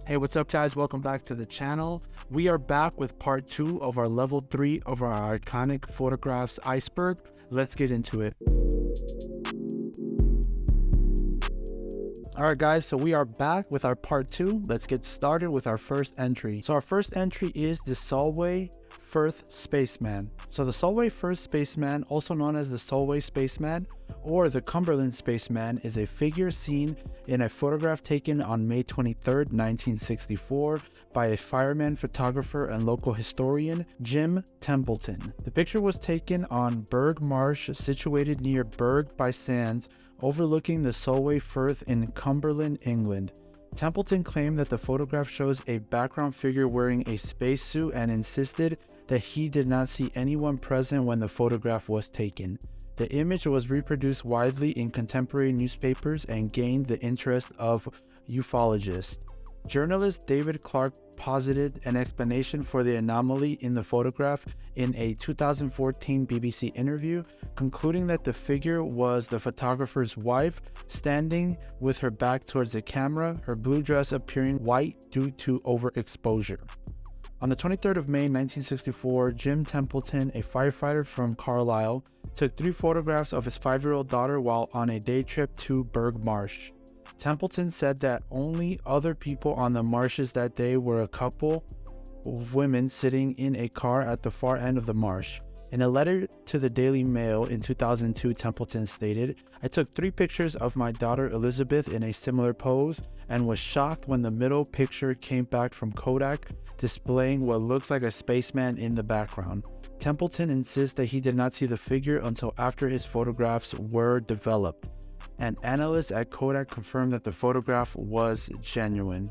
Hey, what's up guys? Welcome back to the channel. We are back with part 2 of our level 3 of our iconic photographs Iceberg. Let's get into it. Alright guys, so we are back with our part 2. Let's get started with our first entry. So our first entry is the Solway Spaceman. So the Solway Spaceman, also known as the Solway Spaceman or the Cumberland Spaceman, is a figure seen in a photograph taken on May 23rd, 1964 by a fireman, photographer, and local historian, Jim Templeton. The picture was taken on Burgh Marsh, situated near Burgh by Sands, overlooking the Solway Firth in Cumberland, England. Templeton claimed that the photograph shows a background figure wearing a spacesuit and insisted that he did not see anyone present when the photograph was taken. The image was reproduced widely in contemporary newspapers and gained the interest of ufologists. Journalist David Clark posited an explanation for the anomaly in the photograph in a 2014 BBC interview, concluding that the figure was the photographer's wife, standing with her back towards the camera, her blue dress appearing white due to overexposure. On the 23rd of May 1964, Jim Templeton, a firefighter from Carlisle, took 3 photographs of his 5-year-old daughter while on a day trip to Burgh Marsh. Templeton said that only other people on the marshes that day were a couple of women sitting in a car at the far end of the marsh. In a letter to the Daily Mail in 2002, Templeton stated, "I took 3 pictures of my daughter Elizabeth in a similar pose and was shocked when the middle picture came back from Kodak, displaying what looks like a spaceman in the background." Templeton insists that he did not see the figure until after his photographs were developed. An analyst at Kodak confirmed that the photograph was genuine.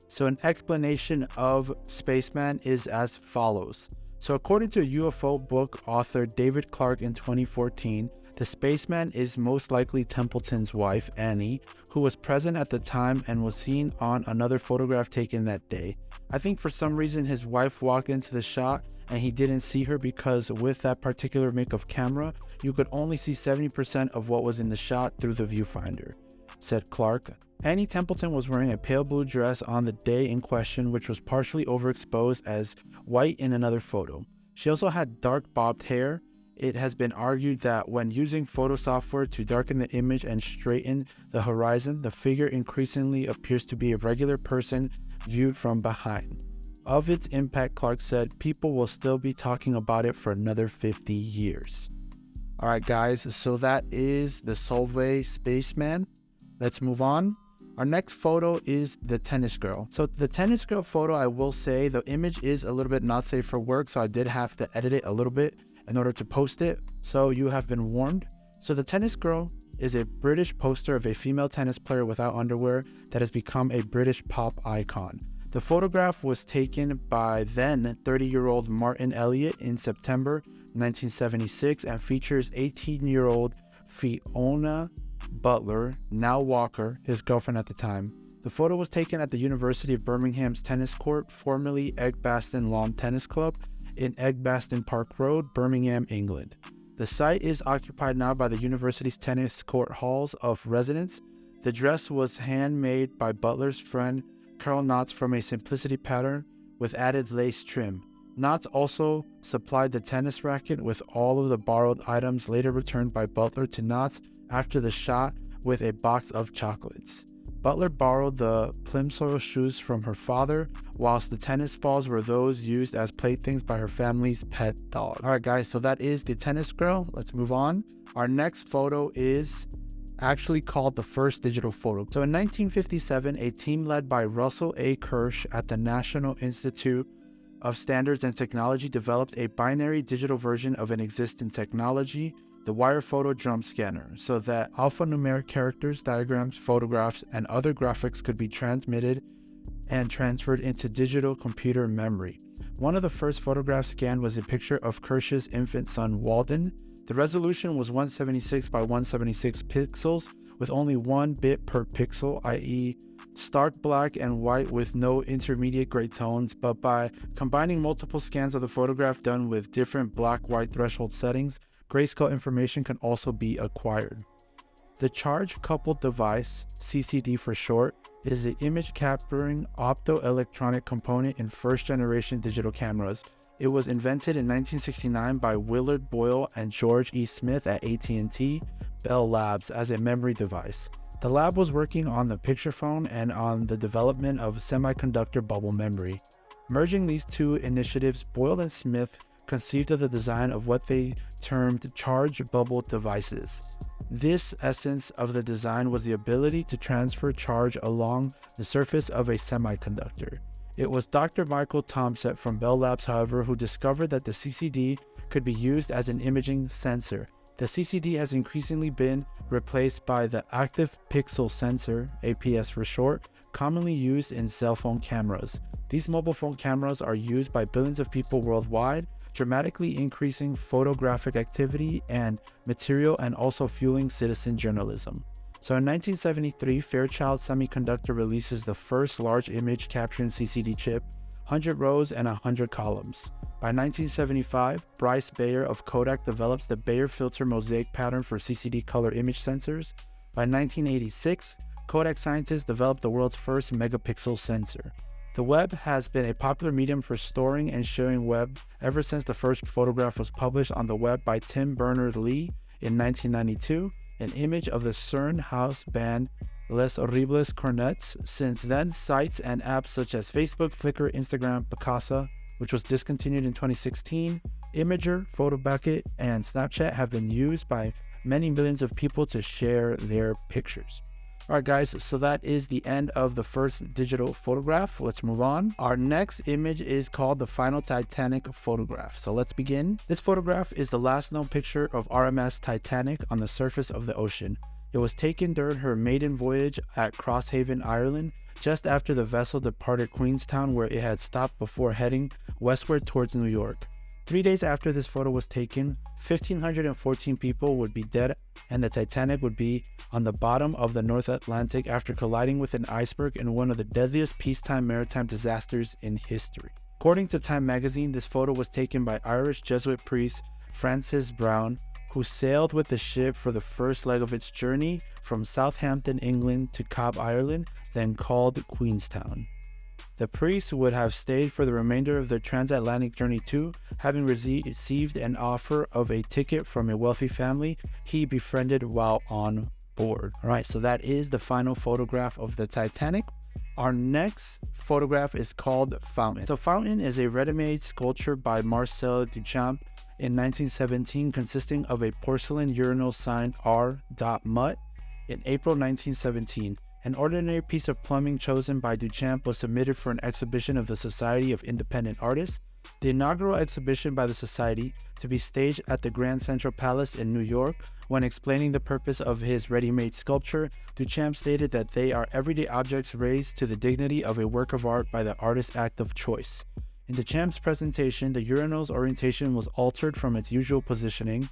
So an explanation of Spaceman is as follows. So according to UFO book author David Clark in 2014, the Spaceman is most likely Templeton's wife, Annie, who was present at the time and was seen on another photograph taken that day. I think for some reason his wife walked into the shot and he didn't see her, because with that particular make of camera, you could only see 70% of what was in the shot through the viewfinder, said Clark. Annie Templeton was wearing a pale blue dress on the day in question, which was partially overexposed as white in another photo. She also had dark bobbed hair. It has been argued that when using photo software to darken the image and straighten the horizon, the figure increasingly appears to be a regular person viewed from behind. Of its impact, Clark said, people will still be talking about it for another 50 years. Alright guys, so that is the Solway Spaceman. Let's move on. Our next photo is the tennis girl. So the tennis girl photo, I will say the image is a little bit not safe for work, so I did have to edit it a little bit in order to post it, so you have been warned. So the tennis girl is a British poster of a female tennis player without underwear that has become a British pop icon. The photograph was taken by then 30-year-old Martin Elliott in September 1976 and features 18-year-old Fiona Butler, now Walker, his girlfriend at the time. The photo was taken at the University of Birmingham's tennis court, formerly Edgbaston Lawn Tennis Club, in Edgbaston Park Road, Birmingham, England. The site is occupied now by the university's tennis court halls of residence. The dress was handmade by Butler's friend Carl Knotts from a simplicity pattern with added lace trim. Knotts also supplied the tennis racket with all of the borrowed items, later returned by Butler to Knotts after the shot with a box of chocolates. Butler borrowed the Plimsoll shoes from her father, whilst the tennis balls were those used as playthings by her family's pet dog. Alright guys, so that is the tennis girl. Let's move on. Our next photo is actually called the first digital photo. So in 1957, a team led by Russell A. Kirsch at the National Institute of Standards and Technology developed a binary digital version of an existing technology, the wire photo drum scanner, so that alphanumeric characters, diagrams, photographs, and other graphics could be transmitted and transferred into digital computer memory. One of the first photographs scanned was a picture of Kirsch's infant son, Walden. The resolution was 176 by 176 pixels with only 1 bit per pixel, i.e. stark black and white with no intermediate gray tones, but by combining multiple scans of the photograph done with different black-white threshold settings, grayscale information can also be acquired. The Charge Coupled Device, CCD for short, is the image capturing optoelectronic component in first-generation digital cameras. It was invented in 1969 by Willard Boyle and George E. Smith at AT&T Bell Labs as a memory device. The lab was working on the picture phone and on the development of semiconductor bubble memory. Merging these two initiatives, Boyle and Smith conceived of the design of what they termed charge bubble devices. This essence of the design was the ability to transfer charge along the surface of a semiconductor. It was Dr. Michael Tomset from Bell Labs, however, who discovered that the CCD could be used as an imaging sensor. The CCD has increasingly been replaced by the active pixel sensor, APS for short, commonly used in cell phone cameras. These mobile phone cameras are used by billions of people worldwide, dramatically increasing photographic activity and material and also fueling citizen journalism. So in 1973, Fairchild Semiconductor releases the first large image capturing CCD chip, 100 rows and 100 columns. By 1975, Bryce Bayer of Kodak develops the Bayer filter mosaic pattern for CCD color image sensors. By 1986, Kodak scientists developed the world's first megapixel sensor. The web has been a popular medium for storing and sharing web ever since the first photograph was published on the web by Tim Berners-Lee in 1992, an image of the CERN house band Les Horribles Cornets. Since then, sites and apps such as Facebook, Flickr, Instagram, Picasa, which was discontinued in 2016, Imager, PhotoBucket, and Snapchat have been used by many millions of people to share their pictures. Alright guys, so that is the end of the first digital photograph. Let's move on. Our next image is called the final Titanic photograph. So let's begin. This photograph is the last known picture of RMS Titanic on the surface of the ocean. It was taken during her maiden voyage at Crosshaven, Ireland, just after the vessel departed Queenstown, where it had stopped before heading westward towards New York. 3 days after this photo was taken, 1,514 people would be dead and the Titanic would be on the bottom of the North Atlantic after colliding with an iceberg in one of the deadliest peacetime maritime disasters in history. According to Time magazine, this photo was taken by Irish Jesuit priest Francis Brown, who sailed with the ship for the first leg of its journey from Southampton, England to Cobb, Ireland, then called Queenstown. The priest would have stayed for the remainder of their transatlantic journey too, having received an offer of a ticket from a wealthy family he befriended while on board. Alright, so that is the final photograph of the Titanic. Our next photograph is called Fountain. So Fountain is a ready-made sculpture by Marcel Duchamp in 1917 consisting of a porcelain urinal signed R. Mutt. In April 1917, an ordinary piece of plumbing chosen by Duchamp was submitted for an exhibition of the Society of Independent Artists. The inaugural exhibition by the Society, to be staged at the Grand Central Palace in New York. When explaining the purpose of his ready-made sculpture, Duchamp stated that they are everyday objects raised to the dignity of a work of art by the artist's act of choice. In Duchamp's presentation, the urinal's orientation was altered from its usual positioning.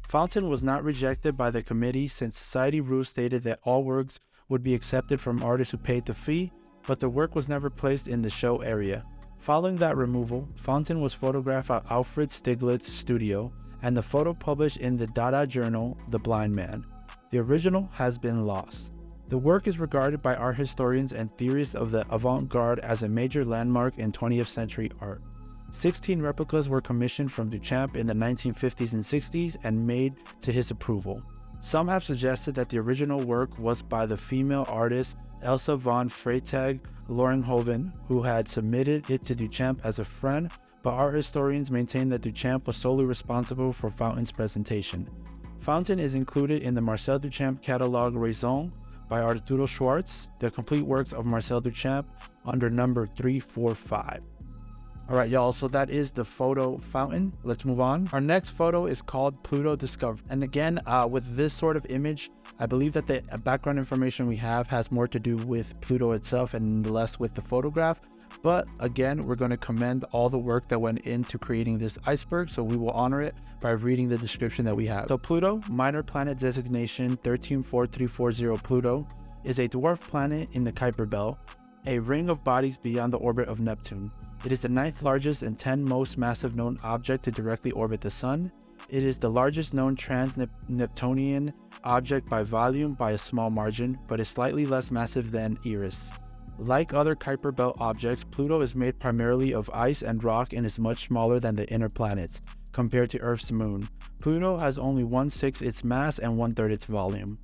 Fountain was not rejected by the committee since Society rules stated that all works would be accepted from artists who paid the fee, but the work was never placed in the show area. Following that removal, Fountain was photographed at Alfred Stieglitz's studio, and the photo published in the Dada journal, The Blind Man. The original has been lost. The work is regarded by art historians and theorists of the avant-garde as a major landmark in 20th century art. 16 replicas were commissioned from Duchamp in the 1950s and 60s and made to his approval. Some have suggested that the original work was by the female artist Elsa von Freytag Loringhoven, who had submitted it to Duchamp as a friend, but art historians maintain that Duchamp was solely responsible for Fountain's presentation. Fountain is included in the Marcel Duchamp Catalogue Raison by Arturo Schwartz, the complete works of Marcel Duchamp, under number 345. Alright y'all, so that is the photo Fountain. Let's move on. Our next photo is called Pluto Discover. And again, with this sort of image, I believe that the background information we have has more to do with Pluto itself and less with the photograph. But again, we're going to commend all the work that went into creating this iceberg, so we will honor it by reading the description that we have. So Pluto, minor planet designation 134340 Pluto, is a dwarf planet in the Kuiper Belt, a ring of bodies beyond the orbit of Neptune. It is the 9th largest and 10th most massive known object to directly orbit the Sun. It is the largest known trans-Neptunian object by volume by a small margin, but is slightly less massive than Eris. Like other Kuiper Belt objects, Pluto is made primarily of ice and rock and is much smaller than the inner planets, compared to Earth's moon. Pluto has only 1/6 its mass and 1/3 its volume.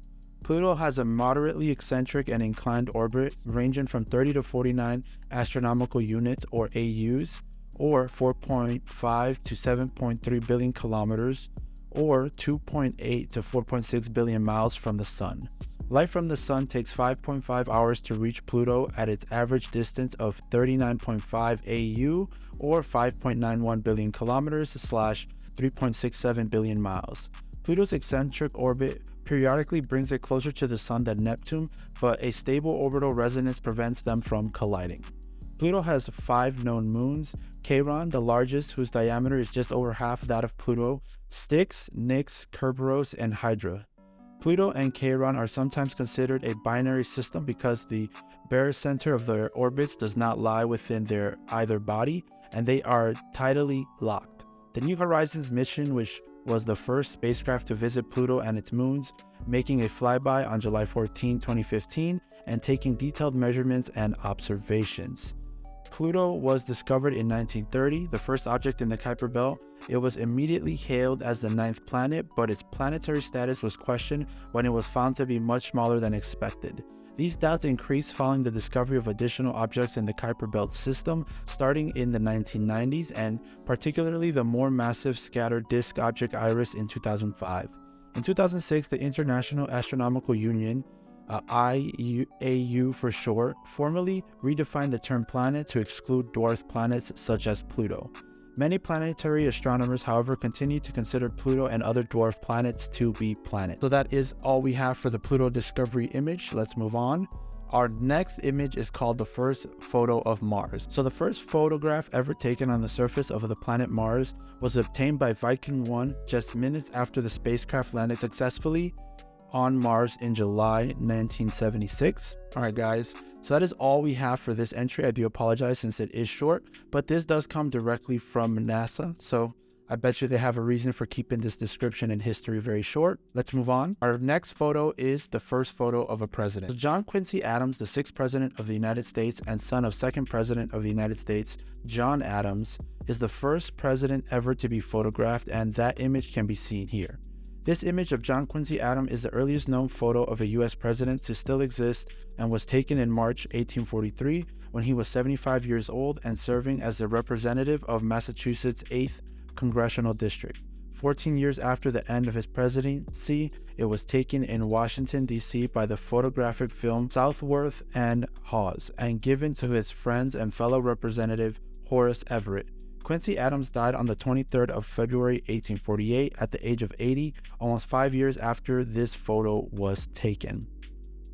Pluto has a moderately eccentric and inclined orbit ranging from 30 to 49 astronomical units, or AUs, or 4.5 to 7.3 billion kilometers, or 2.8 to 4.6 billion miles from the Sun. Light from the Sun takes 5.5 hours to reach Pluto at its average distance of 39.5 AU, or 5.91 billion kilometers / 3.67 billion miles. Pluto's eccentric orbit periodically brings it closer to the Sun than Neptune, but a stable orbital resonance prevents them from colliding. Pluto has 5 known moons: Charon, the largest, whose diameter is just over half that of Pluto, Styx, Nix, Kerberos, and Hydra. Pluto and Charon are sometimes considered a binary system because the barycenter of their orbits does not lie within their either body, and they are tidally locked. The New Horizons mission, which was the first spacecraft to visit Pluto and its moons, making a flyby on July 14, 2015, and taking detailed measurements and observations. Pluto was discovered in 1930, the first object in the Kuiper Belt. It was immediately hailed as the 9th planet, but its planetary status was questioned when it was found to be much smaller than expected. These doubts increased following the discovery of additional objects in the Kuiper Belt system starting in the 1990s, and particularly the more massive scattered disk object Iris in 2005. In 2006, the International Astronomical Union, IAU for short, formally redefined the term planet to exclude dwarf planets such as Pluto. Many planetary astronomers, however, continue to consider Pluto and other dwarf planets to be planets. So that is all we have for the Pluto Discovery image. Let's move on. Our next image is called the first photo of Mars. So the first photograph ever taken on the surface of the planet Mars was obtained by Viking 1 just minutes after the spacecraft landed successfully on Mars in July 1976. Alright guys, so that is all we have for this entry. I do apologize since it is short, but this does come directly from NASA, so I bet you they have a reason for keeping this description and history very short. Let's move on. Our next photo is the first photo of a president. So John Quincy Adams, the 6th president of the United States and son of 2nd president of the United States, John Adams, is the first president ever to be photographed, and that image can be seen here. This image of John Quincy Adams is the earliest known photo of a US president to still exist and was taken in March 1843 when he was 75 years old and serving as the representative of Massachusetts' 8th Congressional District. 14 years after the end of his presidency, it was taken in Washington, D.C. by the photographic film Southworth and Hawes and given to his friends and fellow representative Horace Everett. Quincy Adams died on the 23rd of February 1848 at the age of 80, almost 5 years after this photo was taken.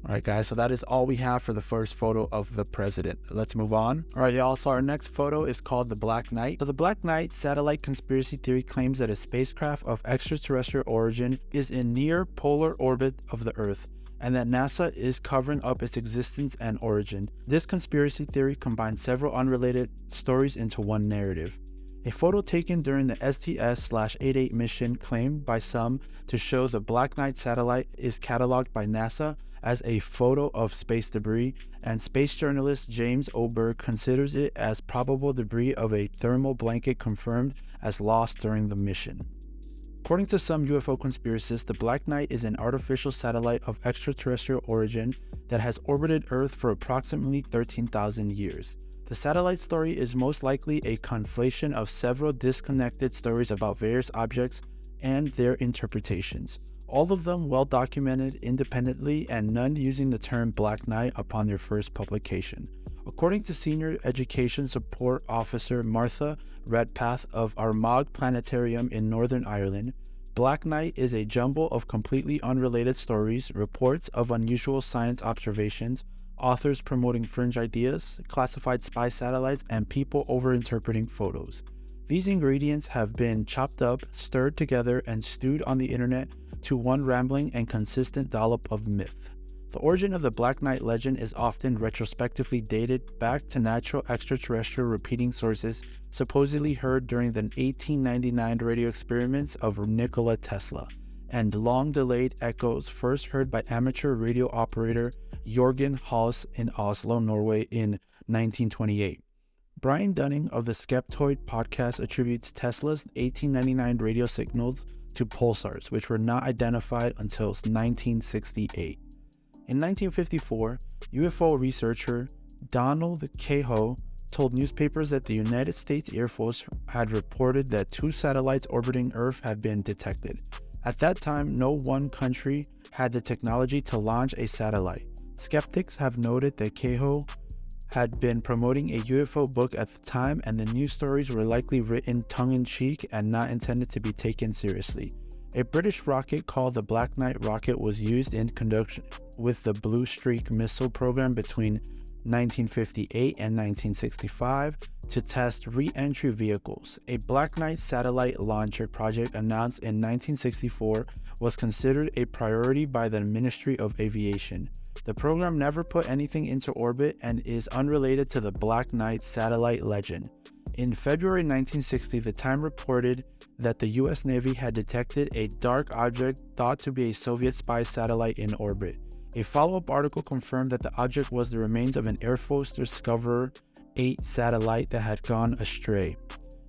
Alright guys, so that is all we have for the first photo of the president. Let's move on. Alright y'all, so our next photo is called the Black Knight. So the Black Knight satellite conspiracy theory claims that a spacecraft of extraterrestrial origin is in near polar orbit of the Earth, and that NASA is covering up its existence and origin. This conspiracy theory combines several unrelated stories into one narrative. A photo taken during the STS-88 mission claimed by some to show the Black Knight satellite is cataloged by NASA as a photo of space debris, and space journalist James Oberg considers it as probable debris of a thermal blanket confirmed as lost during the mission. According to some UFO conspiracists, the Black Knight is an artificial satellite of extraterrestrial origin that has orbited Earth for approximately 13,000 years. The satellite story is most likely a conflation of several disconnected stories about various objects and their interpretations, all of them well documented independently and none using the term Black Knight upon their first publication. According to Senior Education Support Officer Martha Redpath of Armagh Planetarium in Northern Ireland, Black Knight is a jumble of completely unrelated stories, reports of unusual science observations, authors promoting fringe ideas, classified spy satellites, and people overinterpreting photos. These ingredients have been chopped up, stirred together, and stewed on the internet to one rambling and consistent dollop of myth. The origin of the Black Knight legend is often retrospectively dated back to natural extraterrestrial repeating sources supposedly heard during the 1899 radio experiments of Nikola Tesla, and long-delayed echoes first heard by amateur radio operator Jørgen Haas in Oslo, Norway in 1928. Brian Dunning of the Skeptoid podcast attributes Tesla's 1899 radio signals to pulsars, which were not identified until 1968. In 1954, UFO researcher Donald Cahoe told newspapers that the United States Air Force had reported that 2 satellites orbiting Earth had been detected. At that time, no one country had the technology to launch a satellite. Skeptics have noted that Cahoe had been promoting a UFO book at the time, and the news stories were likely written tongue-in-cheek and not intended to be taken seriously. A British rocket called the Black Knight rocket was used in conjunction with the Blue Streak missile program between 1958 and 1965 to test re-entry vehicles. A Black Knight satellite launcher project announced in 1964 was considered a priority by the Ministry of Aviation. The program never put anything into orbit and is unrelated to the Black Knight satellite legend. In February 1960, the Time reported that the US Navy had detected a dark object thought to be a Soviet spy satellite in orbit. A follow-up article confirmed that the object was the remains of an Air Force Discover 8 satellite that had gone astray.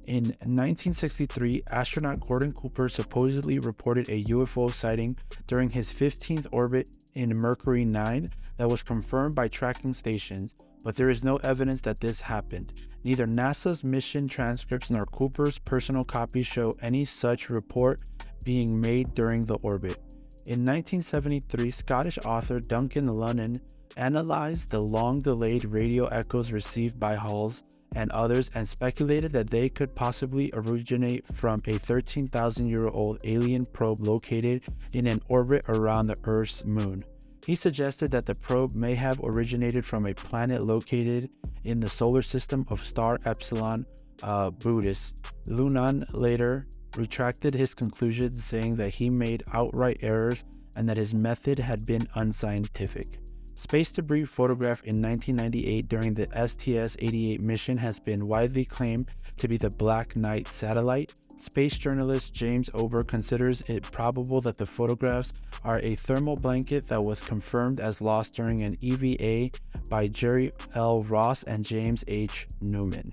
In 1963, astronaut Gordon Cooper supposedly reported a UFO sighting during his 15th orbit in Mercury 9 that was confirmed by tracking stations, but there is no evidence that this happened. Neither NASA's mission transcripts nor Cooper's personal copies show any such report being made during the orbit. In 1973, Scottish author Duncan Lunnan analyzed the long-delayed radio echoes received by Halls and others and speculated that they could possibly originate from a 13,000-year-old alien probe located in an orbit around the Earth's moon. He suggested that the probe may have originated from a planet located in the solar system of star Epsilon Boötis. Lunnan later retracted his conclusions, saying that he made outright errors and that his method had been unscientific. Space debris photographed in 1998 during the STS-88 mission has been widely claimed to be the Black Knight satellite. Space journalist James Ober considers it probable that the photographs are a thermal blanket that was confirmed as lost during an EVA by Jerry L. Ross and James H. Newman.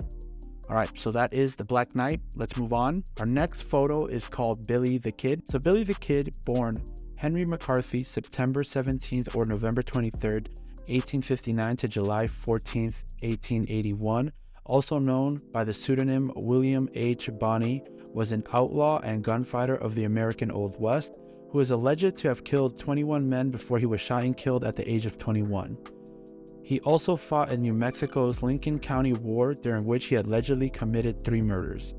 Alright, so that is the Black Knight. Let's move on. Our next photo is called Billy the Kid. So Billy the Kid, born Henry McCarthy, September 17th or November 23rd, 1859 to July 14th, 1881, also known by the pseudonym William H. Bonney, was an outlaw and gunfighter of the American Old West, who is alleged to have killed 21 men before he was shot and killed at the age of 21. He also fought in New Mexico's Lincoln County War, during which he allegedly committed 3 murders.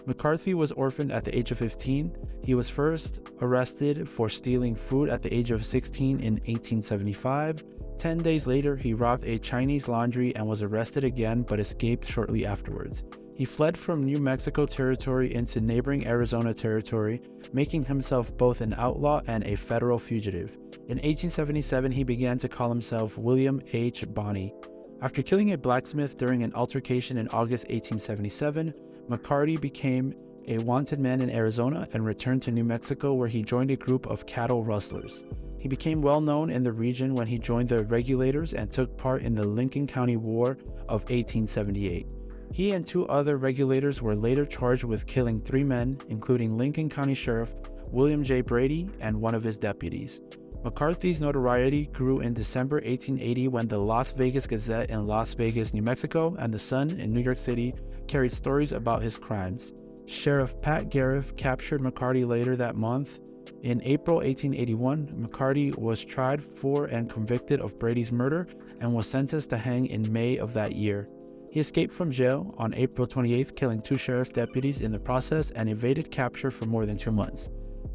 McCarthy was orphaned at the age of 15. He was first arrested for stealing food at the age of 16 in 1875. 10 days later, he robbed a Chinese laundry and was arrested again, but escaped shortly afterwards. He fled from New Mexico territory into neighboring Arizona territory, making himself both an outlaw and a federal fugitive. In 1877, he began to call himself William H. Bonney. After killing a blacksmith during an altercation in August 1877, McCarty became a wanted man in Arizona and returned to New Mexico, where he joined a group of cattle rustlers. He became well known in the region when he joined the Regulators and took part in the Lincoln County War of 1878. He and 2 other Regulators were later charged with killing 3 men, including Lincoln County Sheriff William J. Brady and one of his deputies. McCarthy's notoriety grew in December 1880 when the Las Vegas Gazette in Las Vegas, New Mexico, and the Sun in New York City carried stories about his crimes. Sheriff Pat Garriff captured McCarty later that month. In April 1881, McCarty was tried for and convicted of Brady's murder and was sentenced to hang in May of that year. He escaped from jail on April 28th, killing 2 sheriff deputies in the process, and evaded capture for more than 2 months.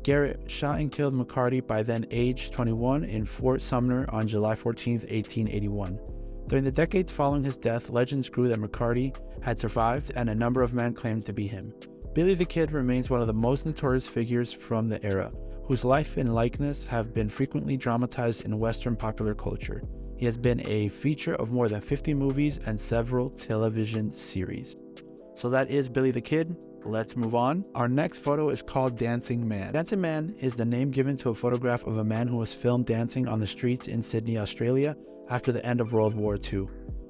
Garrett shot and killed McCarty, by then age 21, in Fort Sumner on July 14, 1881. During the decades following his death, legends grew that McCarty had survived, and a number of men claimed to be him. Billy the Kid remains one of the most notorious figures from the era, whose life and likeness have been frequently dramatized in Western popular culture. He has been a feature of more than 50 movies and several television series. So that is Billy the Kid. Let's move on. Our next photo is called Dancing Man. Dancing Man is the name given to a photograph of a man who was filmed dancing on the streets in Sydney, Australia after the end of World War II.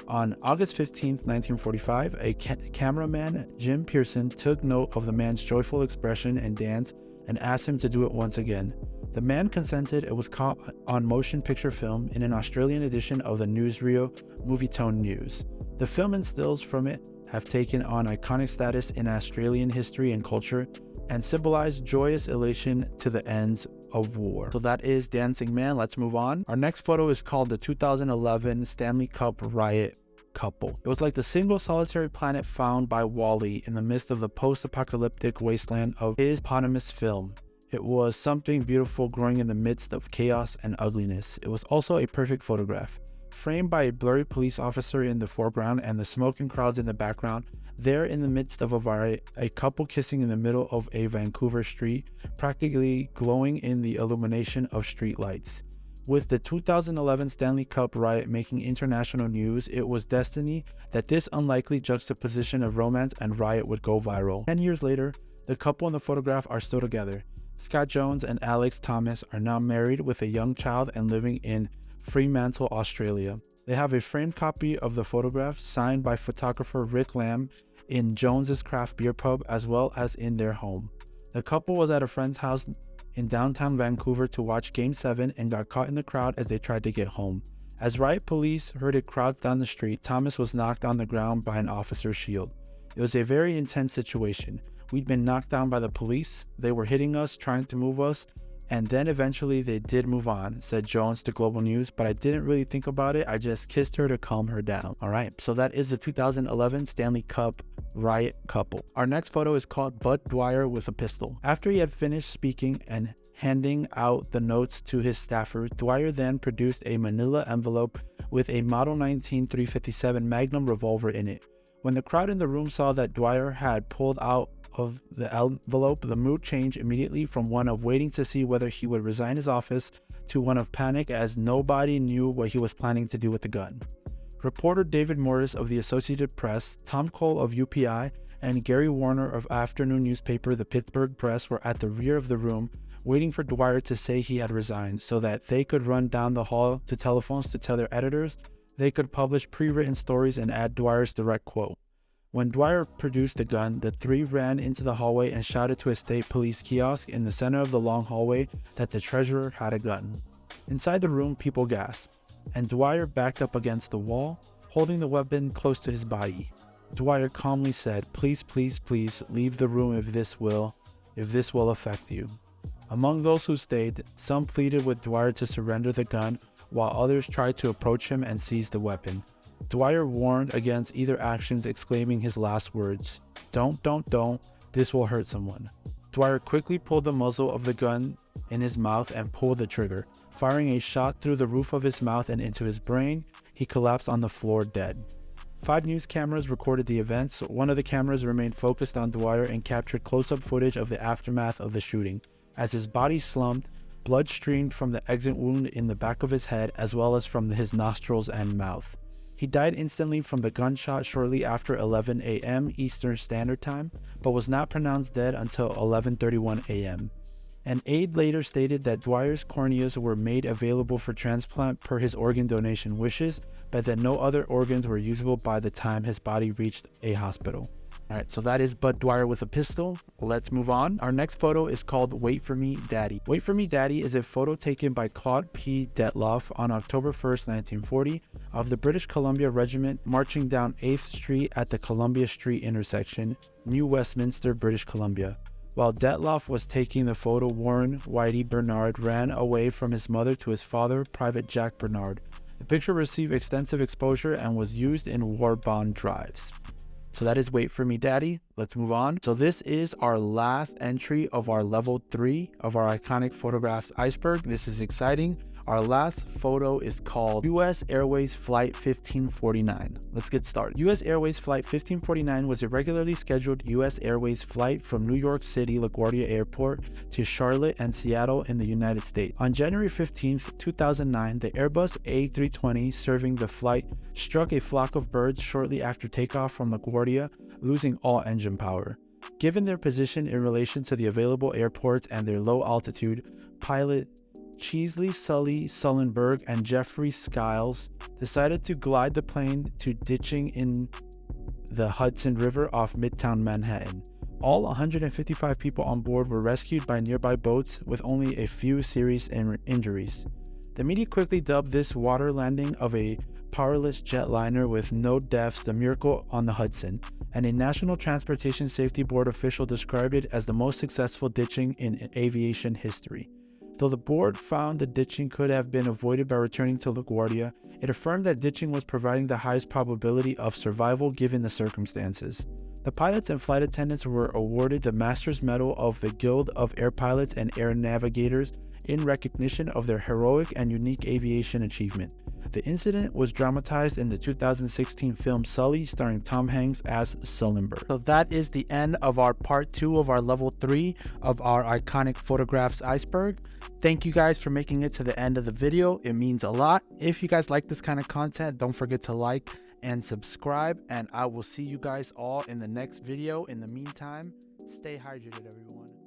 On August 15, 1945, a cameraman, Jim Pearson, took note of the man's joyful expression and dance and asked him to do it once again. The man consented. It was caught on motion picture film in an Australian edition of the Newsreel Movietone News. The film and stills from it have taken on iconic status in Australian history and culture and symbolize joyous elation to the ends of war. So that is Dancing Man. Let's move on. Our next photo is called the 2011 Stanley Cup Riot couple. It was like the single solitary planet found by Wall-E in the midst of the post-apocalyptic wasteland of his eponymous film. It was something beautiful growing in the midst of chaos and ugliness. It was also a perfect photograph. Framed by a blurry police officer in the foreground and the smoking crowds in the background, there in the midst of a riot, a couple kissing in the middle of a Vancouver street, practically glowing in the illumination of street lights. With the 2011 Stanley Cup Riot making international news, it was destiny that this unlikely juxtaposition of romance and riot would go viral. 10 years later, the couple in the photograph are still together. Scott Jones and Alex Thomas are now married with a young child and living in Fremantle, Australia. They have a framed copy of the photograph signed by photographer Rick Lamb in Jones's Craft Beer Pub as well as in their home. The couple was at a friend's house in downtown Vancouver to watch Game 7 and got caught in the crowd as they tried to get home. As riot police herded crowds down the street, Thomas was knocked on the ground by an officer's shield. It was a very intense situation. We'd been knocked down by the police. They were hitting us, trying to move us, and then eventually they did move on, said Jones to Global News, but I didn't really think about it. I just kissed her to calm her down. All right, so that is the 2011 Stanley Cup Riot couple. Our next photo is called Bud Dwyer with a Pistol. After he had finished speaking and handing out the notes to his staffers, Dwyer then produced a manila envelope with a Model 19 357 Magnum revolver in it. When the crowd in the room saw that Dwyer had pulled out of the envelope, the mood changed immediately from one of waiting to see whether he would resign his office to one of panic, as nobody knew what he was planning to do with the gun. Reporter David Morris of the Associated Press, Tom Cole of UPI, and Gary Warner of afternoon newspaper The Pittsburgh Press were at the rear of the room, waiting for Dwyer to say he had resigned so that they could run down the hall to telephones to tell their editors they could publish pre-written stories and add Dwyer's direct quote. When Dwyer produced the gun, the three ran into the hallway and shouted to a state police kiosk in the center of the long hallway that the treasurer had a gun. Inside the room, people gasped, and Dwyer backed up against the wall, holding the weapon close to his body. Dwyer calmly said, "Please, please, please, leave the room if this will affect you." Among those who stayed, some pleaded with Dwyer to surrender the gun, while others tried to approach him and seize the weapon. Dwyer warned against either actions, exclaiming his last words, don't, this will hurt someone." Dwyer quickly pulled the muzzle of the gun in his mouth and pulled the trigger. Firing a shot through the roof of his mouth and into his brain, he collapsed on the floor dead. 5 news cameras recorded the events. One of the cameras remained focused on Dwyer and captured close-up footage of the aftermath of the shooting. As his body slumped, blood streamed from the exit wound in the back of his head as well as from his nostrils and mouth. He died instantly from the gunshot shortly after 11 a.m. Eastern Standard Time, but was not pronounced dead until 11:31 a.m. An aide later stated that Dwyer's corneas were made available for transplant per his organ donation wishes, but that no other organs were usable by the time his body reached a hospital. Alright, so that is Bud Dwyer with a pistol. Let's move on. Our next photo is called Wait For Me Daddy. Wait For Me Daddy is a photo taken by Claude P. Detloff on October 1st, 1940, of the British Columbia Regiment marching down 8th Street at the Columbia Street intersection, New Westminster, British Columbia. While Detloff was taking the photo, Warren Whitey Bernard ran away from his mother to his father, Private Jack Bernard. The picture received extensive exposure and was used in war bond drives. So that is Wait For Me Daddy. Let's move on. So this is our last entry of our level 3 of our iconic photographs iceberg. This is exciting. Our last photo is called US Airways Flight 1549. Let's get started. US Airways Flight 1549 was a regularly scheduled US Airways flight from New York City LaGuardia Airport to Charlotte and Seattle in the United States. On January 15, 2009, the Airbus A320 serving the flight struck a flock of birds shortly after takeoff from LaGuardia, losing all engine power. Given their position in relation to the available airports and their low altitude, pilot Chesley Sully Sullenberg and Jeffrey Skiles decided to glide the plane to ditching in the Hudson River off Midtown Manhattan. All 155 people on board were rescued by nearby boats with only a few serious injuries. The media quickly dubbed this water landing of a powerless jetliner with no deaths the miracle on the Hudson, and a National Transportation Safety Board official described it as the most successful ditching in aviation history. Though the board found the ditching could have been avoided by returning to LaGuardia, it affirmed that ditching was providing the highest probability of survival given the circumstances. The pilots and flight attendants were awarded the Master's Medal of the Guild of Air Pilots and Air Navigators in recognition of their heroic and unique aviation achievement. The incident was dramatized in the 2016 film Sully, starring Tom Hanks as Sullenberg. So that is the end of our part 2 of our level 3 of our iconic photographs Iceberg. Thank you guys for making it to the end of the video. It means a lot. If you guys like this kind of content, don't forget to like and subscribe, and I will see you guys all in the next video. In the meantime, stay hydrated, everyone.